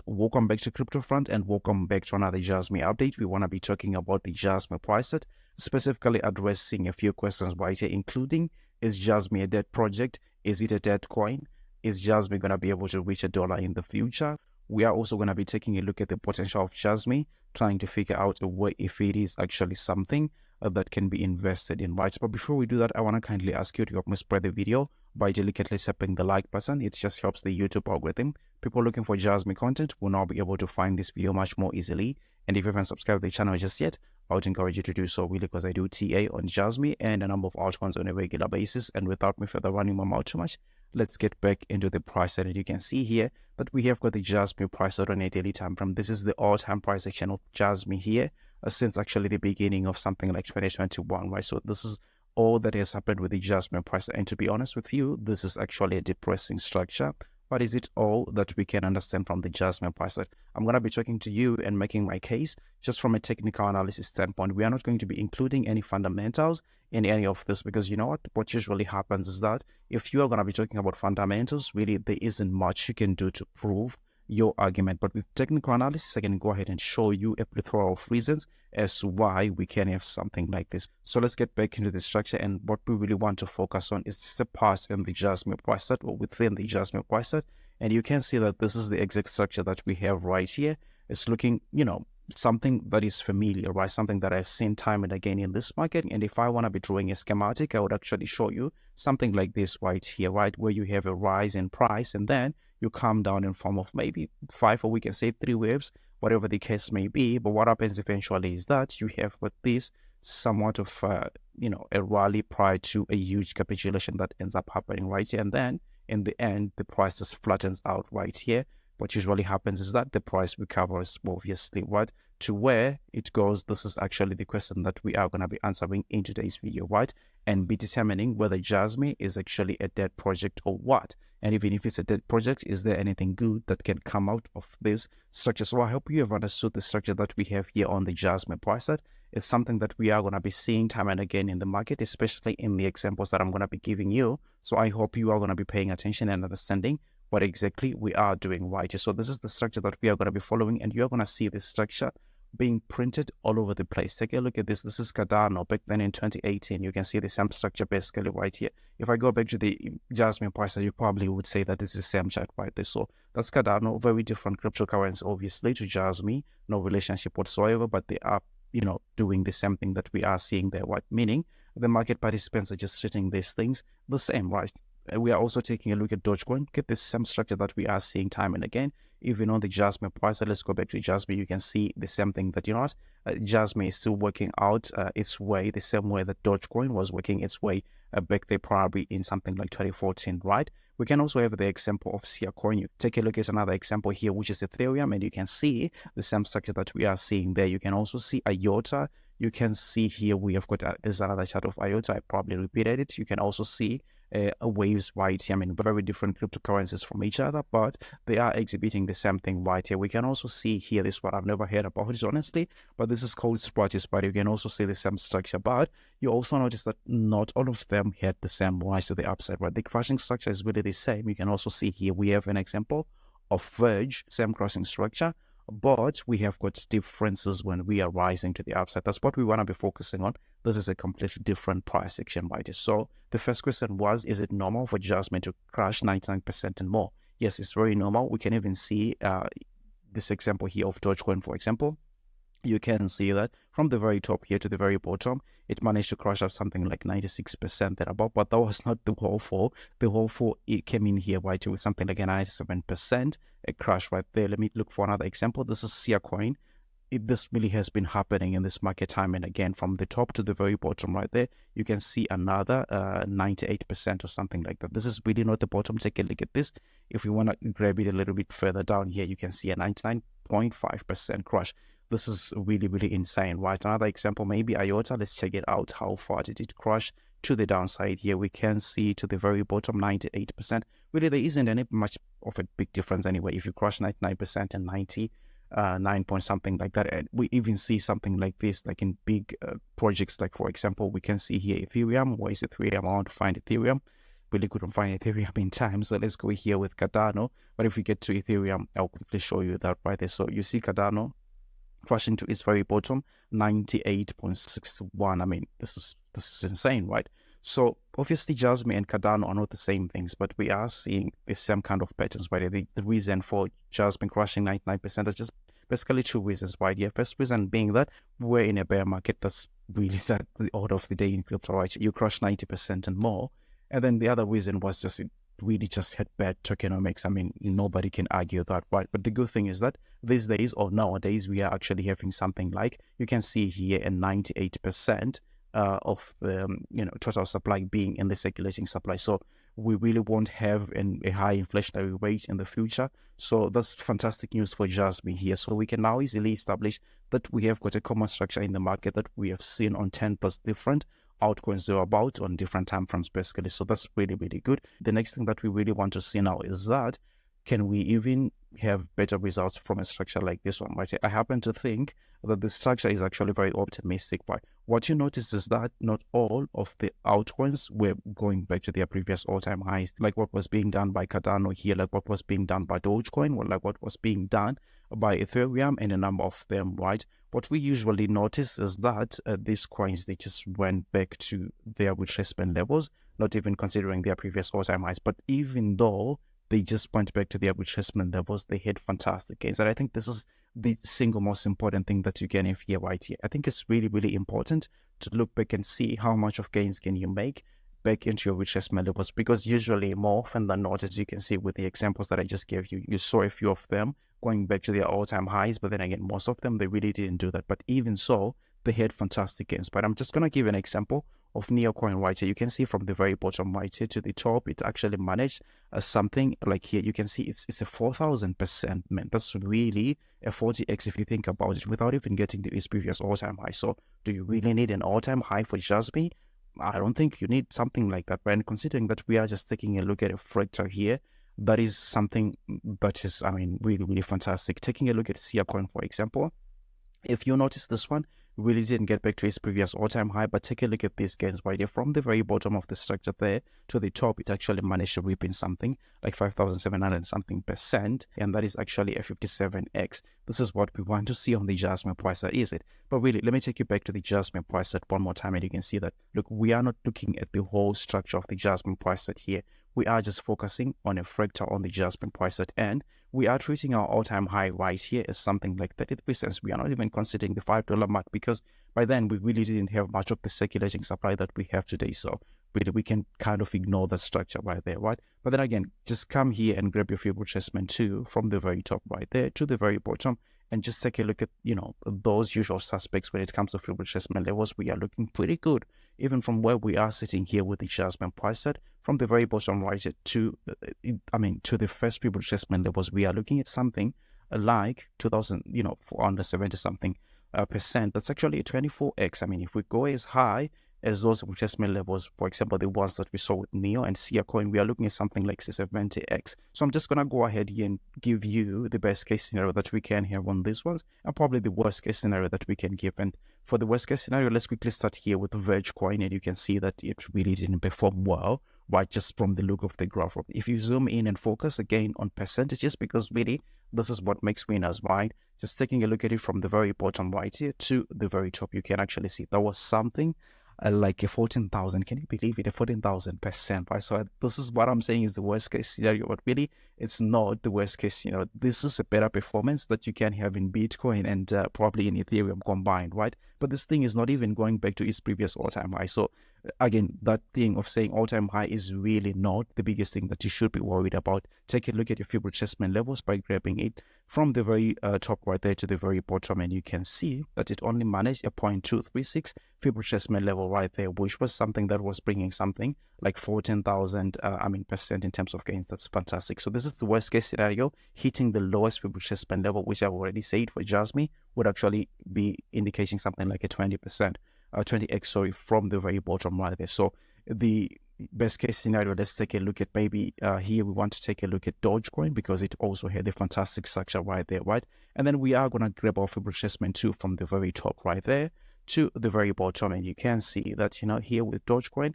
Welcome back to Crypto Front and welcome back to another Jasmy update. We want to be talking about the Jasmy price set, specifically addressing a few questions right here, including: is Jasmy a dead project? Is it a dead coin? Is Jasmy going to be able to reach $1 in the future? We are also going to be taking a look at the potential of Jasmy, trying to figure out a way if it is actually something that can be invested in, right? But before we do that, I want to kindly ask you to help me spread the video by delicately tapping the like button. It just helps the YouTube algorithm. People looking for Jasmy content will now be able to find this video much more easily. And if you haven't subscribed to the channel just yet, I would encourage you to do so, really, because I do TA on Jasmy and a number of altcoins on a regular basis. And without me further running my mouth too much, let's get back into the price set. And you can see here that we have got the Jasmy price set on a daily time frame. This is the all-time price action of Jasmy here since actually the beginning of something like 2021, right? So this is all that has happened with the Jasmy price. And to be honest with you, this is actually a depressing structure. But is it all that we can understand from the Jasmy price set? I'm going to be talking to you and making my case just from a technical analysis standpoint. We are not going to be including any fundamentals in any of this, because you know what usually happens is that if you are going to be talking about fundamentals, really there isn't much you can do to prove your argument. But with technical analysis, I can go ahead and show you a plethora of reasons as to why we can have something like this. So let's get back into the structure, and what we really want to focus on is just a part in the Jasmy price set, or within the Jasmy price set. And you can see that this is the exact structure that we have right here. It's looking, something that is familiar, right? Something that I've seen time and again in this market. And if I want to be drawing a schematic, I would actually show you something like this right here, right? Where you have a rise in price and then you come down in form of maybe 5, or we can say 3 waves, whatever the case may be. But what happens eventually is that you have with this somewhat of, a rally prior to a huge capitulation that ends up happening right here. And then in the end, the price just flattens out right here. What usually happens is that the price recovers, obviously, right, to where it goes. This is actually the question that we are going to be answering in today's video, right, and be determining whether Jasmy is actually a dead project or what. And even if it's a dead project, is there anything good that can come out of this structure? So I hope you have understood the structure that we have here on the Jasmy price set. It's something that we are going to be seeing time and again in the market, especially in the examples that I'm going to be giving you. So I hope you are going to be paying attention and understanding what exactly we are doing right here. So this is the structure that we are going to be following, and you're going to see this structure being printed all over the place. Take a look at this. This is Cardano back then in 2018. You can see the same structure basically right here. If I go back to the Jasmy price, you probably would say that this is the same chart right there. So that's Cardano, very different cryptocurrency, obviously, to Jasmy. No relationship whatsoever, but they are, doing the same thing that we are seeing there, right? Meaning the market participants are just treating these things the same, right? We are also taking a look at Dogecoin. Get the same structure that we are seeing time and again, even on the Jasmy price. Let's go back to Jasmy. You can see the same thing that, Jasmy is still working out its way the same way that Dogecoin was working its way back there, probably in something like 2014, right? We can also have the example of Sia Coin. You take a look at another example here, which is Ethereum, and you can see the same structure that we are seeing there. You can also see IOTA. You can see here we have got there's another chart of IOTA. I probably repeated it. You can also see waves right here. I mean, very different cryptocurrencies from each other, but they are exhibiting the same thing right here. We can also see here, this one I've never heard about it, honestly, but this is called Sprotis. But you can also see the same structure, but you also notice that not all of them had the same rise to the upside, right? The crashing structure is really the same. You can also see here we have an example of Verge, same crossing structure, but we have got differences when we are rising to the upside. That's what we want to be focusing on. This is a completely different price action right here. So the first question was, is it normal for Jasmy to crash 99% and more? Yes, it's very normal. We can even see this example here of Dogecoin, for example. You can see that from the very top here to the very bottom, it managed to crash out something like 96% there above, but that was not the whole fall. The whole fall, it came in here right with something like a 97%, a crash right there. Let me look for another example. This is Sia Coin. This really has been happening in this market time and again, from the top to the very bottom right there. You can see another 98% or something like that. This is really not the bottom. Take a look at this. If you want to grab it a little bit further down here, you can see a 99.5% crash. This is really, really insane, right? Another example, maybe IOTA. Let's check it out. How far did it crash to the downside here? We can see to the very bottom, 98%. Really, there isn't any much of a big difference anyway. If you crash 99% and 99 point something like that, and we even see something like this, like in big projects, like for example, we can see here Ethereum. Where is Ethereum? I want to find Ethereum. really couldn't find Ethereum in time, so let's go here with Cardano. But if we get to Ethereum, I'll quickly show you that right there. So you see Cardano crashing to its very bottom, 98.61. I mean, this is insane, right? So obviously Jasmy and Cardano are not the same things, but we are seeing the same kind of patterns, right? The reason for Jasmy crashing 99% is just basically two reasons, right? The first reason being that we're in a bear market. That's really that the order of the day in crypto, right? You crush 90% and more. And then the other reason was just it really just had bad tokenomics. I mean, nobody can argue that, right? But the good thing is that these days or nowadays, we are actually having something like, you can see here, a 98% of the total supply being in the circulating supply. So we really won't have a high inflationary rate in the future. So that's fantastic news for Jasmy here. So we can now easily establish that we have got a common structure in the market that we have seen on 10 plus different altcoins they're about on different time frames basically. So that's really, really good. The next thing that we really want to see now is that can we even have better results from a structure like this one, right? I happen to think that the structure is actually very optimistic, right? What you notice is that not all of the altcoins were going back to their previous all-time highs, like what was being done by Cardano here, like what was being done by Dogecoin, or like what was being done by Ethereum and a number of them, right? What we usually notice is that these coins, they just went back to their retracement levels, not even considering their previous all-time highs. But even though they just went back to their retracement levels, they had fantastic gains. And I think this is the single most important thing that you can have here right here. I think it's really, really important to look back and see how much of gains can you make back into your retracement levels, because usually more often than not, as you can see with the examples that I just gave you, you saw a few of them going back to their all-time highs, but then again, most of them, they really didn't do that. But even so, they had fantastic gains. But I'm just going to give an example of Neocoin right here. You can see from the very bottom right here to the top, it actually managed something like here. You can see it's a 4,000%, man. That's really a 40x if you think about it, without even getting to its previous all-time high. So do you really need an all-time high for Jasmy? I don't think you need something like that. But considering that we are just taking a look at a fractal here, that is something that is, I mean, really, really fantastic. Taking a look at Sia coin, for example, if you notice this one really didn't get back to its previous all-time high, but take a look at these gains right here. From the very bottom of the structure there to the top, it actually managed to rip in something like 5,700 something percent, and that is actually a 57x. This is what we want to see on the Jasmy price, that is it. But really, let me take you back to the Jasmy price set one more time, and you can see that, look, we are not looking at the whole structure of the Jasmy price set here. We are just focusing on a fractal on the Jasmy price set, and we are treating our all-time high right here as something like 33 cents. We are not even considering the $5 mark, because by then we really didn't have much of the circulating supply that we have today. So really, we can kind of ignore the structure right there, right? But then again, just come here and grab your favorite retracement too, from the very top right there to the very bottom, and just take a look at, those usual suspects when it comes to favorite retracement levels. We are looking pretty good, even from where we are sitting here with the Jasmy price set. From the very bottom right to, to the first favorite retracement levels, we are looking at something like 2,000, 470 something percent. That's actually a 24x. I mean, if we go as high as those retracement levels, for example, the ones that we saw with Neo and Sia coin, we are looking at something like 70x. So I'm just going to go ahead here and give you the best case scenario that we can here on these ones, and probably the worst case scenario that we can give. And for the worst case scenario, let's quickly start here with Verge coin, and you can see that it really didn't perform well, right, just from the look of the graph. If you zoom in and focus again on percentages, because really this is what makes winners, right? Just taking a look at it from the very bottom right here to the very top, you can actually see there was something like a 14,000. Can you believe it? A 14,000%, right? So this is what I'm saying is the worst case scenario, but really it's not the worst case scenario. This is a better performance that you can have in Bitcoin and probably in Ethereum combined, right? But this thing is not even going back to its previous all-time high. So again, that thing of saying all-time high is really not the biggest thing that you should be worried about. Take a look at your Fibonacci retracement levels by grabbing it from the very top right there to the very bottom, and you can see that it only managed a 0.236 Fibonacci retracement level right there, which was something that was bringing something like 14,000 percent in terms of gains. That's fantastic. So this is the worst case scenario. Hitting the lowest Fibonacci retracement level, which I've already said for Jasmy, would actually be indicating something like a 20%, 20x, sorry, from the very bottom right there. So the best case scenario, let's take a look at maybe here we want to take a look at Dogecoin, because it also had a fantastic structure right there, right? And then we are going to grab our Fibonacci retracement too from the very top right there to the very bottom, and you can see that, here with Dogecoin,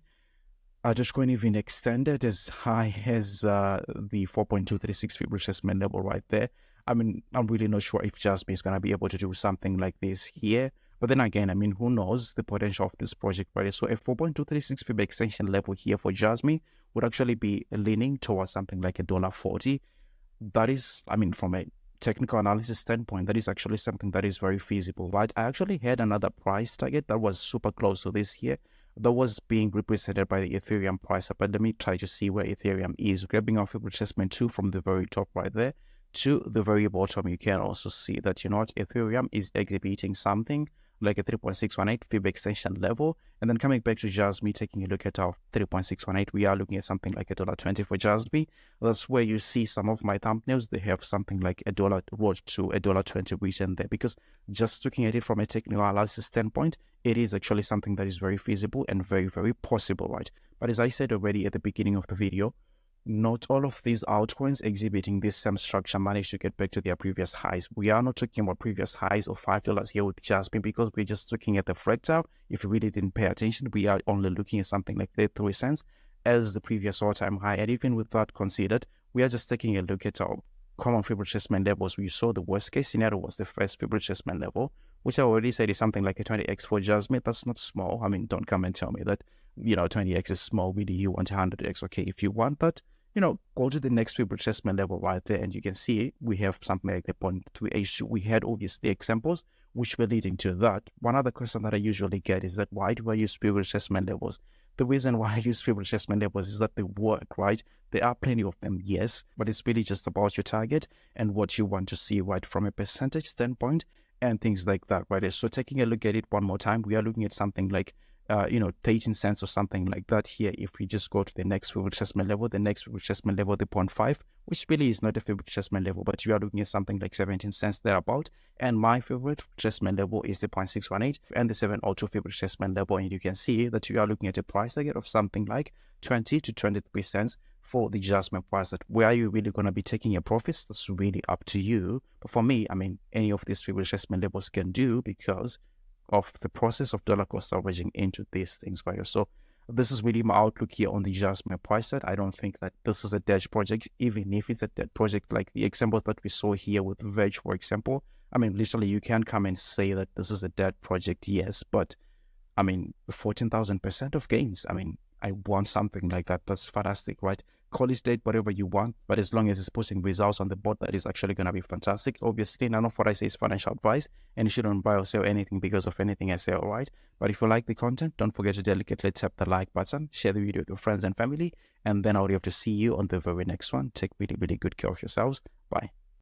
Dogecoin even extended as high as the 4.236 Fib retracement level right there. I mean, I'm really not sure if Jasmy is going to be able to do something like this here. But then again, I mean, who knows the potential of this project, right? So a 4.236 Fib extension level here for Jasmy would actually be leaning towards something like $1.40. That is, I mean, from a technical analysis standpoint, that is actually something that is very feasible, right? I actually had another price target that was super close to this here. That was being represented by the Ethereum price. But let me try to see where Ethereum is. Grabbing off a retracement 2 from the very top right there to the very bottom, you can also see that, you know what, Ethereum is exhibiting something like a 3.618 Fib extension level. And then coming back to Jasmy, taking a look at our 3.618, we are looking at something like $1.20 for Jasmy. That's where you see some of my thumbnails, they have something like $1 road to $1.20 written there, because just looking at it from a technical analysis standpoint, it is actually something that is very feasible and very, very possible, right? But as I said already at the beginning of the video, not all of these altcoins exhibiting this same structure managed to get back to their previous highs. We are not talking about previous highs of $5 here with Jasmy, because we're just looking at the fractal. If you really didn't pay attention, we are only looking at something like 33 cents as the previous all-time high. And even with that considered, we are just taking a look at our common Fib retracement levels. We saw the worst case scenario was the first Fib retracement level, which I already said is something like a 20x for Jasmy. That's not small. I mean, don't come and tell me that, you know, 20x is small. Really, you want 100x. Okay, if you want that, you know, go to the next Fib retracement level right there, and you can see we have something like the 0.3H2. We had obviously examples which were leading to that. One other question that I usually get is that why do I use Fib retracement levels? The reason why I use Fib retracement levels is that they work, right? There are plenty of them, yes, but it's really just about your target and what you want to see, right, from a percentage standpoint and things like that, right? So taking a look at it one more time, we are looking at something like 13 cents or something like that here. If we just go to the next Fib retracement level, the next Fib retracement level, the 0.5, which really is not a Fib retracement level, but you are looking at something like 17 cents thereabout. And my favorite retracement level is the 0.618 and the 702 Fib retracement level. And you can see that you are looking at a price target of something like 20 to 23 cents for the Jasmy price. That where are you really going to be taking your profits? That's really up to you. But for me, I mean, any of these Fib retracement levels can do, because of the process of dollar cost averaging into these things, right? So this is really my outlook here on the Jasmy price set. I don't think that this is a dead project, even if it's a dead project like the examples that we saw here with Veg, for example. I mean, literally, you can come and say that this is a dead project, yes, but I mean, 14,000% of gains. I mean, I want something like that. That's fantastic, right? Call it date, whatever you want, but as long as it's putting results on the board, that is actually going to be fantastic. Obviously, none of what I say is financial advice, and you shouldn't buy or sell anything because of anything I say, all right? But if you like the content, don't forget to delicately tap the like button, share the video with your friends and family, and then I'll have to see you on the very next one. Take really, really good care of yourselves. Bye.